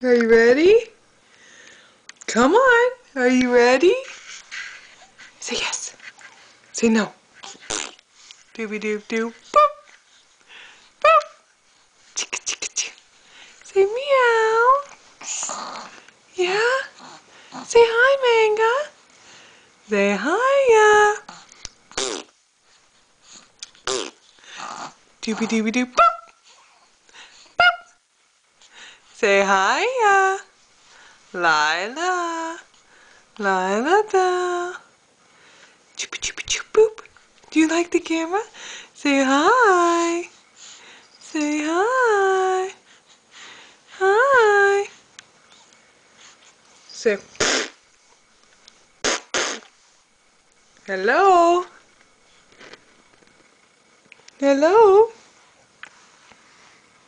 Are you ready? Come on. Are you ready? Say yes. Say no. Dooby-doo-doo. Boop. Boop. Chicka-chicka-chicka. Say meow. Yeah? Say hi, Manga. Say hiya. Dooby-dooby-doo. Boop. Boop. Say hiya. Lila. Lila da. Choop choop choop boop. Do you like the camera? Say hi. Say hi. Hi. Say hello. Hello.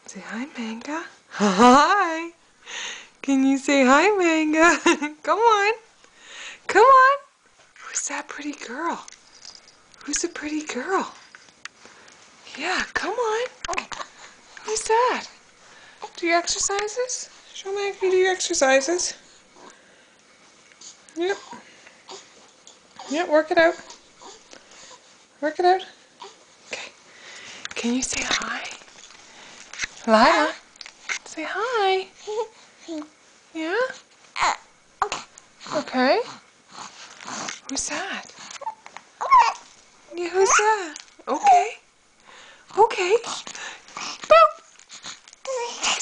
Say hi, Manga. Hi. Can you say hi, Manga? Come on. Come on. Who's that pretty girl? Who's the pretty girl? Yeah, come on. Who's that? Do your exercises? Show me if you do your exercises. Yep. Yep, work it out. Work it out. Okay. Can you say hi? Lila, say hi. Yeah? Okay. Who's that? Yeah, who's that? Okay. Okay. Boop.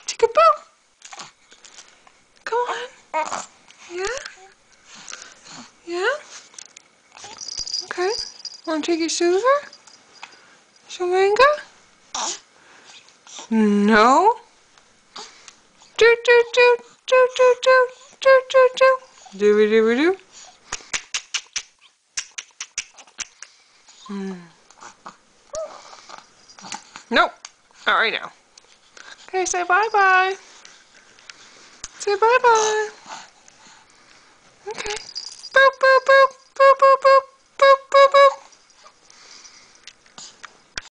Chicka boop. Come on. Yeah? Yeah? Okay. Want to take your shoes off? Shomanga? No? Do do do do do do do do do. Dooby dooby doo. Nope. Not right now. Okay, say bye bye. Say bye bye.